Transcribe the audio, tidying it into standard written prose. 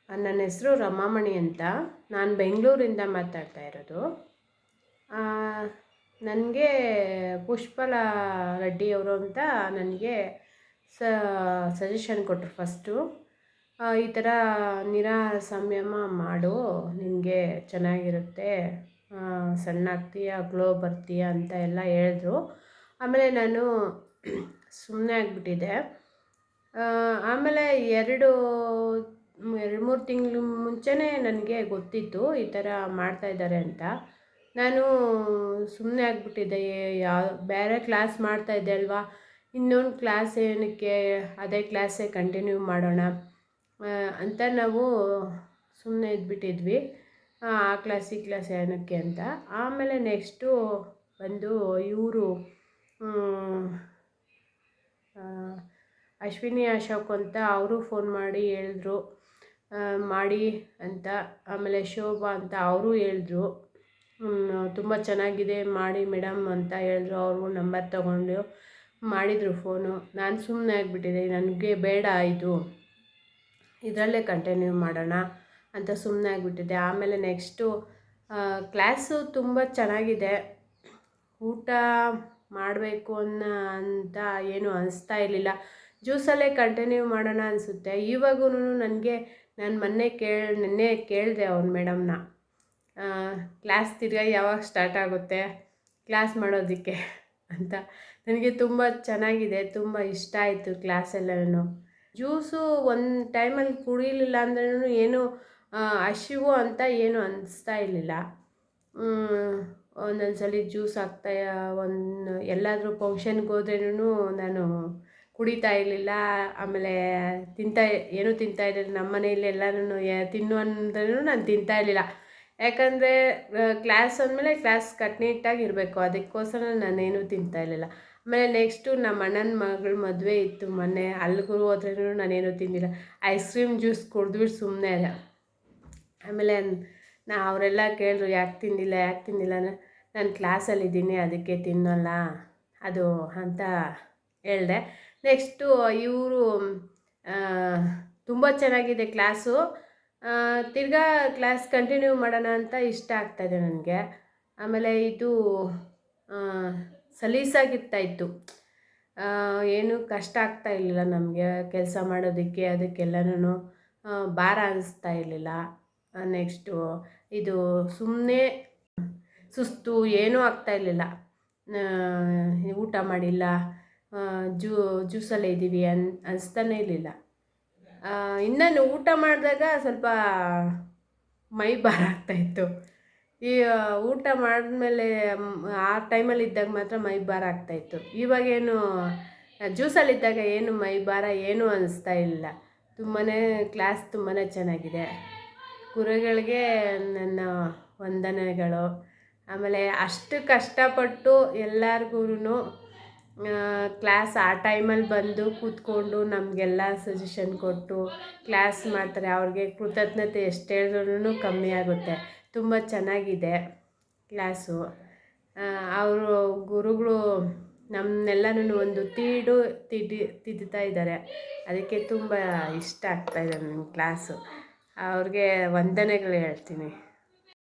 ನನ್ನ ಹೆಸರು ರಮಾಮಣಿ ಅಂತ. ನಾನು ಬೆಂಗಳೂರಿಂದ ಮಾತಾಡ್ತಾ ಇರೋದು. ನನಗೆ ಪುಷ್ಪಲ ರೆಡ್ಡಿಯವರು ಅಂತ ನನಗೆ ಸಜೆಷನ್ ಕೊಟ್ಟರು ಫಸ್ಟು. ಈ ಥರ ನಿರಾಹಾರ ಸಂಯಮ ಮಾಡು, ನಿನಗೆ ಚೆನ್ನಾಗಿರುತ್ತೆ, ಸಣ್ಣ ಆಗ್ತೀಯ, ಗ್ಲೋ ಬರ್ತೀಯ ಅಂತ ಎಲ್ಲ ಹೇಳಿದ್ರು. ಆಮೇಲೆ ನಾನು ಸುಮ್ಮನೆ ಆಗಿಬಿಟ್ಟಿದ್ದೆ. ಆಮೇಲೆ ಎರಡು ಮೂರು ತಿಂಗಳು ಮುಂಚೆನೇ ನನಗೆ ಗೊತ್ತಿತ್ತು ಈ ಥರ ಮಾಡ್ತಾಯಿದ್ದಾರೆ ಅಂತ. ನಾನು ಸುಮ್ಮನೆ ಆಗಿಬಿಟ್ಟಿದ್ದೆ. ಬೇರೆ ಕ್ಲಾಸ್ ಮಾಡ್ತಾಯಿದ್ದೆ ಅಲ್ವಾ, ಇನ್ನೊಂದು ಕ್ಲಾಸ್ ಏನಕ್ಕೆ, ಅದೇ ಕ್ಲಾಸೇ ಕಂಟಿನ್ಯೂ ಮಾಡೋಣ ಅಂತ ನಾವು ಸುಮ್ಮನೆ ಇದ್ಬಿಟ್ಟಿದ್ವಿ. ಆ ಕ್ಲಾಸ್ ಈ ಕ್ಲಾಸ್ ಏನಕ್ಕೆ ಅಂತ. ಆಮೇಲೆ ನೆಕ್ಸ್ಟು ಬಂದು ಇವರು ಅಶ್ವಿನಿ ಅಶೋಕ್ ಅಂತ ಅವರು ಫೋನ್ ಮಾಡಿ ಹೇಳಿದ್ರು ಮಾಡಿ ಅಂತ. ಆಮೇಲೆ ಶೋಭಾ ಅಂತ ಅವರು ಹೇಳಿದ್ರು, ತುಂಬ ಚೆನ್ನಾಗಿದೆ ಮಾಡಿ ಮೇಡಮ್ ಅಂತ ಹೇಳಿದ್ರು. ಅವರು ನಂಬರ್ ತೊಗೊಂಡು ಮಾಡಿದರು ಫೋನು. ನಾನು ಸುಮ್ಮನೆ ಆಗಿಬಿಟ್ಟಿದ್ದೆ, ನನಗೆ ಬೇಡ ಆಯಿತು, ಇದರಲ್ಲೇ ಕಂಟಿನ್ಯೂ ಮಾಡೋಣ ಅಂತ ಸುಮ್ಮನೆ ಆಗಿಬಿಟ್ಟಿದ್ದೆ. ಆಮೇಲೆ ನೆಕ್ಸ್ಟು ಕ್ಲಾಸು ತುಂಬ ಚೆನ್ನಾಗಿದೆ. ಊಟ ಮಾಡಬೇಕು ಅಂತ ಏನು ಅನಿಸ್ತಾ ಇರಲಿಲ್ಲ. ಜ್ಯೂಸಲ್ಲೇ ಕಂಟಿನ್ಯೂ ಮಾಡೋಣ ಅನಿಸುತ್ತೆ. ಇವಾಗೂ ನನಗೆ ನಾನು ನಿನ್ನೆ ಕೇಳಿದೆ ಅವ್ನ ಮೇಡಮ್ನ, ಕ್ಲಾಸ್ ತಿರ್ಗಾ ಯಾವಾಗ ಸ್ಟಾರ್ಟ್ ಆಗುತ್ತೆ ಕ್ಲಾಸ್ ಮಾಡೋದಕ್ಕೆ ಅಂತ. ನನಗೆ ತುಂಬ ಚೆನ್ನಾಗಿದೆ, ತುಂಬ ಇಷ್ಟ ಆಯಿತು ಕ್ಲಾಸೆಲ್ಲನೂ. ಜ್ಯೂಸು ಒಂದು ಟೈಮಲ್ಲಿ ಕುಡಿಲಿಲ್ಲ ಅಂದ್ರೂ ಏನು ಹಸಿವು ಅಂತ ಏನು ಅನ್ನಿಸ್ತಾ ಇರಲಿಲ್ಲ. ಒಂದೊಂದು ಸಲ ಜ್ಯೂಸ್ ಎಲ್ಲಾದರೂ ಫಂಕ್ಷನ್ಗೆ ಹೋದ್ರೂ ನಾನು ಕುಡಿತಾ ಇರಲಿಲ್ಲ. ಆಮೇಲೆ ಏನೂ ತಿಂತಾಯಿರಲಿಲ್ಲ. ನಮ್ಮ ಮನೆಯಲ್ಲಿ ಎಲ್ಲರೂ ತಿನ್ನು ಅಂದ್ರೂ ನಾನು ತಿಂತಾಯಿರಲಿಲ್ಲ. ಯಾಕಂದರೆ ಕ್ಲಾಸ್ ಅಂದಮೇಲೆ ಕ್ಲಾಸ್ ಕಟ್ಟುನಿಟ್ಟಾಗಿ ಇರಬೇಕು, ಅದಕ್ಕೋಸ್ಕರ ನಾನೇನು ತಿಂತಾಯಿರಲಿಲ್ಲ. ಆಮೇಲೆ ನೆಕ್ಸ್ಟು ನಮ್ಮ ಅಣ್ಣನ ಮಗಳ ಮದುವೆ ಇತ್ತು ಮೊನ್ನೆ, ಅಲ್ಲಿಗೂ ಹೋದ್ರೂ ನಾನೇನು ತಿಂದಿಲ್ಲ. ಐಸ್ ಕ್ರೀಮ್ ಜ್ಯೂಸ್ ಕುಡಿದ್ಬಿಟ್ಟು ಸುಮ್ಮನೆ ಅದ. ಆಮೇಲೆ ಅವರೆಲ್ಲ ಕೇಳಿದ್ರು ಯಾಕೆ ತಿಂದಿಲ್ಲ ನಾನು ಕ್ಲಾಸಲ್ಲಿದ್ದೀನಿ ಅದಕ್ಕೆ ತಿನ್ನೋಲ್ಲ ಅದು ಅಂತ ಹೇಳಿದೆ. ನೆಕ್ಸ್ಟು ಇವರು ತುಂಬ ಚೆನ್ನಾಗಿದೆ ಕ್ಲಾಸು, ತಿರ್ಗಾ ಕ್ಲಾಸ್ ಕಂಟಿನ್ಯೂ ಮಾಡೋಣ ಅಂತ ಇಷ್ಟ ಆಗ್ತಾಯಿದೆ ನನಗೆ. ಆಮೇಲೆ ಇದು ಸಲೀಸಾಗಿರ್ತಾಯಿತ್ತು, ಏನು ಕಷ್ಟ ಆಗ್ತಾ ಇರಲಿಲ್ಲ ನಮಗೆ ಕೆಲಸ ಮಾಡೋದಕ್ಕೆ, ಅದಕ್ಕೆಲ್ಲನೂ ಭಾರ ಅನ್ನಿಸ್ತಾ ಇರಲಿಲ್ಲ. ನೆಕ್ಸ್ಟು ಇದು ಸುಮ್ಮನೆ ಸುಸ್ತು ಏನೂ ಆಗ್ತಾಯಿರಲಿಲ್ಲ. ಊಟ ಮಾಡಿಲ್ಲ, ಜ್ಯೂಸಲ್ಲೇ ಇದ್ದೀವಿ ಅನಿಸ್ತಾನೇ ಇರಲಿಲ್ಲ. ಇನ್ನು ಊಟ ಮಾಡಿದಾಗ ಸ್ವಲ್ಪ ಮೈ ಭಾರ ಆಗ್ತಾಯಿತ್ತು. ಈ ಊಟ ಮಾಡಿದ್ಮೇಲೆ ಆ ಟೈಮಲ್ಲಿ ಇದ್ದಾಗ ಮಾತ್ರ ಮೈ ಭಾರ ಆಗ್ತಾಯಿತ್ತು. ಇವಾಗೇನು ಜ್ಯೂಸಲ್ಲಿದ್ದಾಗ ಏನು ಮೈ ಭಾರ ಏನೂ ಅನ್ನಿಸ್ತಾ ಇಲ್ಲ. ಕ್ಲಾಸ್ ತುಂಬಾ ಚೆನ್ನಾಗಿದೆ. ಗುರುಗಳಿಗೆ ನನ್ನ ವಂದನೆಗಳು. ಆಮೇಲೆ ಅಷ್ಟು ಕಷ್ಟಪಟ್ಟು ಎಲ್ಲರಿಗೂ ಕ್ಲಾಸ್ ಆ ಟೈಮಲ್ಲಿ ಬಂದು ಕೂತ್ಕೊಂಡು ನಮಗೆಲ್ಲ ಸಜೆಷನ್ ಕೊಟ್ಟು ಕ್ಲಾಸ್ ಮಾಡ್ತಾರೆ. ಅವ್ರಿಗೆ ಕೃತಜ್ಞತೆ ಎಷ್ಟು ಹೇಳಿದ್ರೂ ಕಮ್ಮಿ ಆಗುತ್ತೆ. ತುಂಬ ಚೆನ್ನಾಗಿದೆ ಕ್ಲಾಸು. ಅವರು ಗುರುಗಳು ನಮ್ಮನ್ನೆಲ್ಲನೂ ಒಂದು ತಿದ್ದುತ್ತಾ ಇದ್ದಾರೆ. ಅದಕ್ಕೆ ತುಂಬ ಇಷ್ಟ ಆಗ್ತಾಯಿದೆ ನನ್ನ ಕ್ಲಾಸು. ಅವ್ರಿಗೆ ವಂದನೆಗಳು ಹೇಳ್ತೀನಿ.